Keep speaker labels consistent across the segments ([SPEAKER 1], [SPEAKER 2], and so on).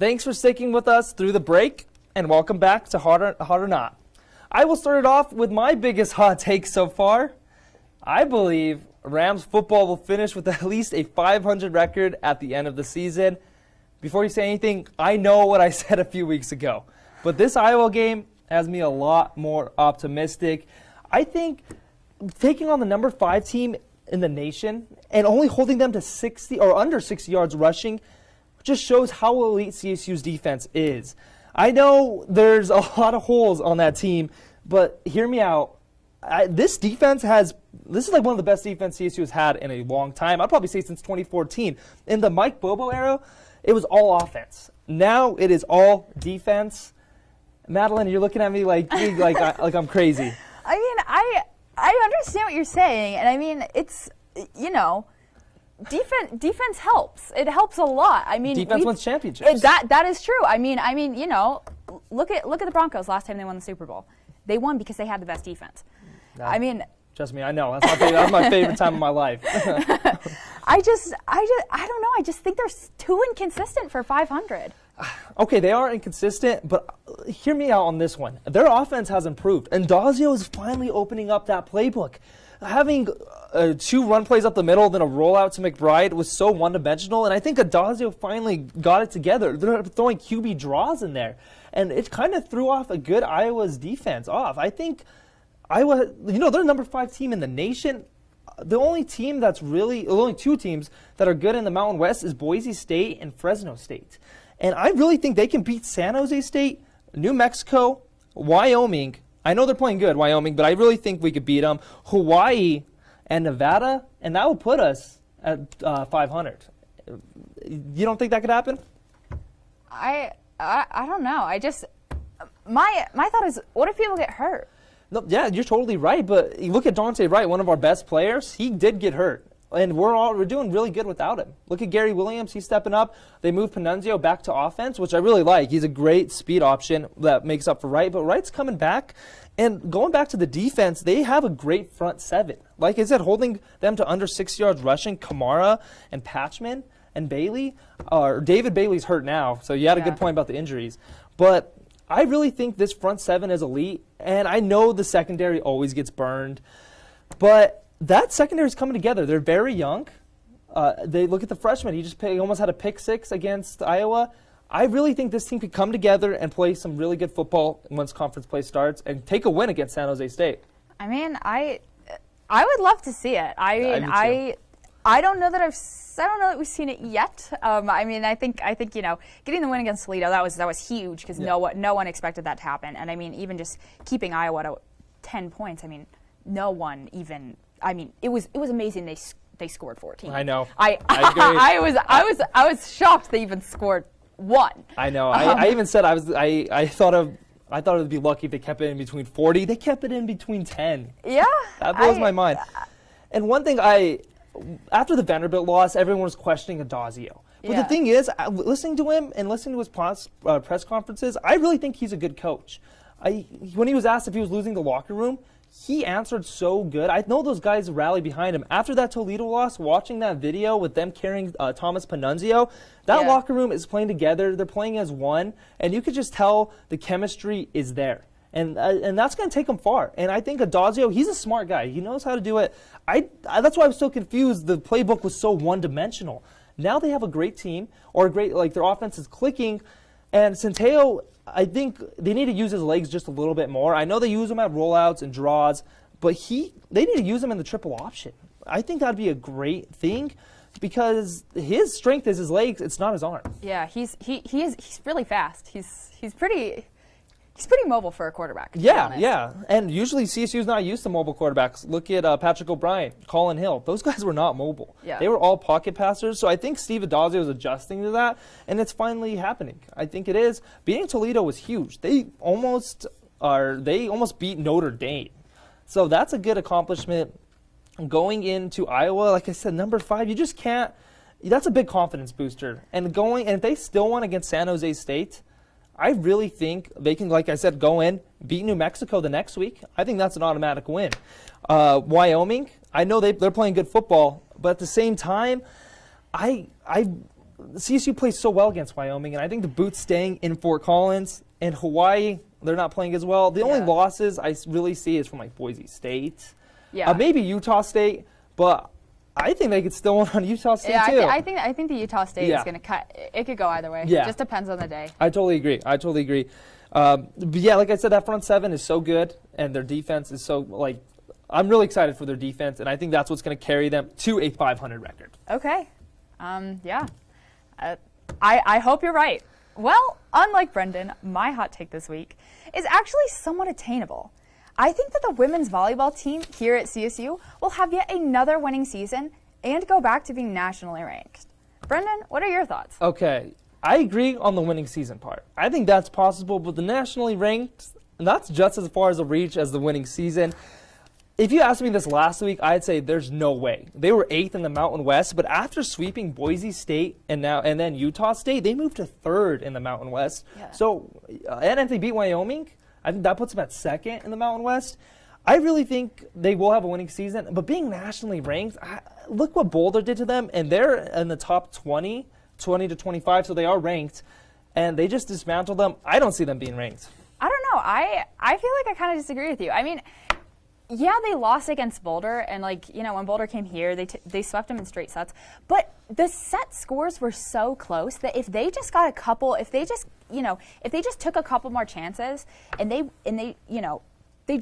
[SPEAKER 1] Thanks for sticking with us through the break, and welcome back to Hot or Not. I will start it off with my biggest hot take so far. I believe Rams football will finish with at least a 500 record at the end of the season. Before you say anything, I know what I said a few weeks ago, but this Iowa game has me a lot more optimistic. I think taking on the number 5 team in the nation and only holding them to 60 or under 60 yards rushing just shows how elite CSU's defense is. I know there's a lot of holes on that team, but hear me out. This defense this is like one of the best defense CSU has had in a long time. I'd probably say since 2014. In the Mike Bobo era, it was all offense. Now it is all defense. Madeline, you're looking at me like I'm crazy.
[SPEAKER 2] I mean, I understand what you're saying, and I mean, it's, defense helps. It helps a lot. I mean,
[SPEAKER 1] defense wins championships.
[SPEAKER 2] That is true. I mean, look at the Broncos last time they won the Super Bowl. They won because they had the best defense.
[SPEAKER 1] Trust me, I know. That's my favorite time of my life.
[SPEAKER 2] I don't know. I just think they're too inconsistent for 500.
[SPEAKER 1] Okay, they are inconsistent, but hear me out on this one. Their offense has improved, and Dazio is finally opening up that playbook. Having 2 run plays up the middle, then a rollout to McBride was so one-dimensional, and I think Adazio finally got it together. They're throwing QB draws in there, and it kind of threw off a good Iowa's defense off. I think Iowa, they're number 5 team in the nation. The only 2 teams that are good in the Mountain West is Boise State and Fresno State. And I really think they can beat San Jose State, New Mexico, Wyoming. I know they're playing good, Wyoming, but I really think we could beat them. Hawaii and Nevada, and that will put us at 500. You don't think that could happen?
[SPEAKER 2] I don't know. My thought is, what if people get hurt?
[SPEAKER 1] No, yeah, you're totally right. But you look at Dante Wright, one of our best players. He did get hurt, and we're doing really good without him. Look at Gary Williams; he's stepping up. They moved Panunzio back to offense, which I really like. He's a great speed option that makes up for Wright. But Wright's coming back, and going back to the defense, they have a great front 7. Like I said, holding them to under 6 yards rushing. Kamara and Patchman and Bailey, David Bailey's hurt now, so you had a good point about the injuries, but I really think this front 7 is elite, and I know the secondary always gets burned, but that secondary is coming together. They're very young. They look at the freshman. He almost had a pick 6 against Iowa. I really think this team could come together and play some really good football once conference play starts and take a win against San Jose State.
[SPEAKER 2] I mean, I would love to see it. I don't know that we've seen it yet. I think getting the win against Toledo, that was huge because no one expected that to happen. And I mean, even just keeping Iowa to 10 points. I mean, no one even. I mean, it was amazing they scored 14.
[SPEAKER 1] I know.
[SPEAKER 2] I agree. I was shocked they even scored 1.
[SPEAKER 1] I know. I even said I thought it would be lucky if they kept it in between 40. They kept it in between 10.
[SPEAKER 2] Yeah.
[SPEAKER 1] That blows my mind. And one thing after the Vanderbilt loss, everyone was questioning Adazio. But the thing is, listening to him and listening to his press conferences, I really think he's a good coach. When he was asked if he was losing the locker room, he answered so good. I know those guys rallied behind him. After that Toledo loss, watching that video with them carrying Thomas Panunzio, that locker room is playing together. They're playing as one, and you could just tell the chemistry is there. And that's going to take him far. And I think Adazio, he's a smart guy. He knows how to do it. That's why I was so confused. The playbook was so one-dimensional. Now they have a great team, or their offense is clicking. And Centeo, I think they need to use his legs just a little bit more. I know they use him at rollouts and draws, but they need to use him in the triple option. I think that would be a great thing because his strength is his legs. It's not his arm.
[SPEAKER 2] Yeah, he's really fast. He's pretty mobile for a quarterback.
[SPEAKER 1] Yeah. And usually CSU's not used to mobile quarterbacks. Look at Patrick O'Brien, Colin Hill. Those guys were not mobile.
[SPEAKER 2] Yeah.
[SPEAKER 1] They were all pocket passers. So I think Steve Adazio is adjusting to that, and it's finally happening. I think it is. Beating Toledo was huge. They almost beat Notre Dame. So that's a good accomplishment. Going into Iowa, like I said, number 5, you just can't. That's a big confidence booster. And if they still won against San Jose State, I really think they can, like I said, go in, beat New Mexico the next week. I think that's an automatic win. Wyoming, I know they're playing good football, but at the same time, CSU plays so well against Wyoming, and I think the Boots staying in Fort Collins and Hawaii, they're not playing as well. The only losses I really see is from like Boise State, maybe Utah State, but I think they could still win on Utah State too.
[SPEAKER 2] Yeah, I think the Utah State is going to cut. It could go either way.
[SPEAKER 1] Yeah.
[SPEAKER 2] It just depends on the day.
[SPEAKER 1] I totally agree. But yeah, like I said, that front seven is so good, and their defense is so I'm really excited for their defense, and I think that's what's going to carry them to a 500 record.
[SPEAKER 2] Okay. I hope you're right. Well, unlike Brendon, my hot take this week is actually somewhat attainable. I think that the women's volleyball team here at CSU will have yet another winning season and go back to being nationally ranked. Brendon, what are your thoughts?
[SPEAKER 1] Okay, I agree on the winning season part. I think that's possible, but the nationally ranked, that's just as far as a reach as the winning season. If you asked me this last week, I'd say there's no way. They were 8th in the Mountain West, but after sweeping Boise State and then Utah State, they moved to 3rd in the Mountain West. Yeah. So, and if they beat Wyoming, I think that puts them at 2nd in the Mountain West. I really think they will have a winning season, but being nationally ranked, look what Boulder did to them, and they're in the top 20 to 25, so they are ranked, and they just dismantled them. I don't see them being ranked.
[SPEAKER 2] I don't know. I feel like I kind of disagree with you. I mean, yeah, they lost against Boulder, and when Boulder came here, they swept them in straight sets. But the set scores were so close that if they just got if they just took a couple more chances, and if they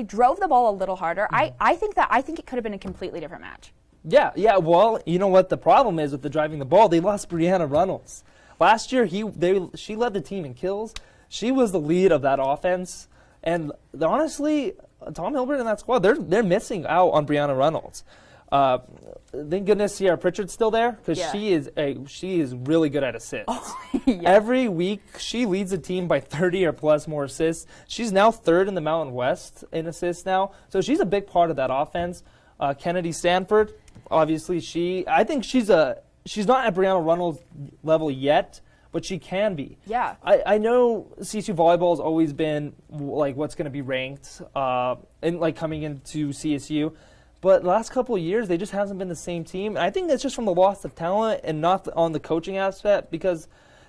[SPEAKER 2] drove the ball a little harder, I think it could have been a completely different match.
[SPEAKER 1] Yeah. Well, you know what the problem is with the driving the ball? They lost Brianna Reynolds. Last year, she led the team in kills. She was the lead of that offense, and honestly, Tom Hilbert and that squad, they're missing out on Brianna Reynolds. Thank goodness Sierra Pritchard's still there, because she is really good at assists.
[SPEAKER 2] Oh, yeah.
[SPEAKER 1] Every week she leads the team by 30 or plus more assists. She's now 3rd in the Mountain West in assists now, so she's a big part of that offense. Kennedy Stanford, obviously I think she's not at Brianna Reynolds' level yet, but she can be.
[SPEAKER 2] Yeah.
[SPEAKER 1] I know CSU volleyball has always been what's going to be ranked and coming into CSU, but the last couple of years they just hasn't been the same team. And I think that's just from the loss of talent and not on the coaching aspect, because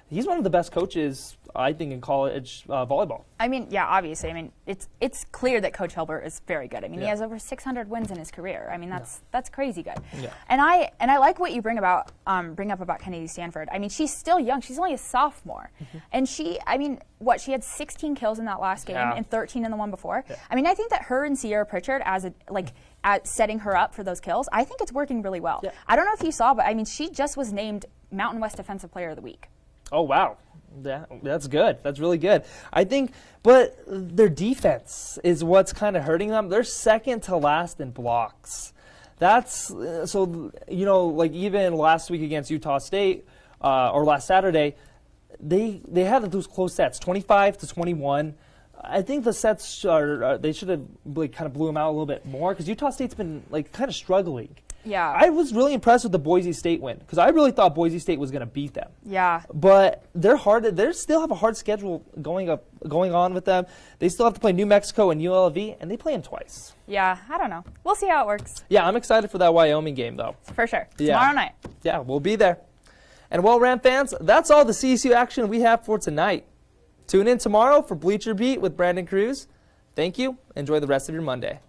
[SPEAKER 1] he's one of the best coaches, I think, in college volleyball. I
[SPEAKER 2] mean, yeah, obviously. I mean, it's clear that Coach Hilbert is very good. I mean, he has over 600 wins in his career. I mean, that's crazy good. Yeah. And I like what you bring up about Kennedy Stanford. I mean, she's still young. She's only a sophomore, and she had 16 kills in that last game and 13 in the one before. Yeah. I mean, I think that her and Sierra Pritchard at setting her up for those kills, I think it's working really well. Yeah. I don't know if you saw, but I mean, she just was named Mountain West Defensive Player of the Week.
[SPEAKER 1] Oh, wow. That's good. That's really good. I think, but their defense is what's kind of hurting them. They're 2nd to last in blocks. That's, even last week against Utah State, or last Saturday, they had those close sets, 25 to 21. I think the sets they should have kind of blew them out a little bit more, because Utah State's been kind of struggling.
[SPEAKER 2] Yeah.
[SPEAKER 1] I was really impressed with the Boise State win, because I really thought Boise State was going to beat them.
[SPEAKER 2] Yeah.
[SPEAKER 1] But they're hard. They still have a hard schedule going on with them. They still have to play New Mexico and ULV, and they play them twice.
[SPEAKER 2] Yeah, I don't know. We'll see how it works.
[SPEAKER 1] Yeah, I'm excited for that Wyoming game, though.
[SPEAKER 2] For sure. Tomorrow night.
[SPEAKER 1] Yeah, we'll be there. And well, Ram fans, that's all the CSU action we have for tonight. Tune in tomorrow for Bleacher Beat with Brandon Cruz. Thank you. Enjoy the rest of your Monday.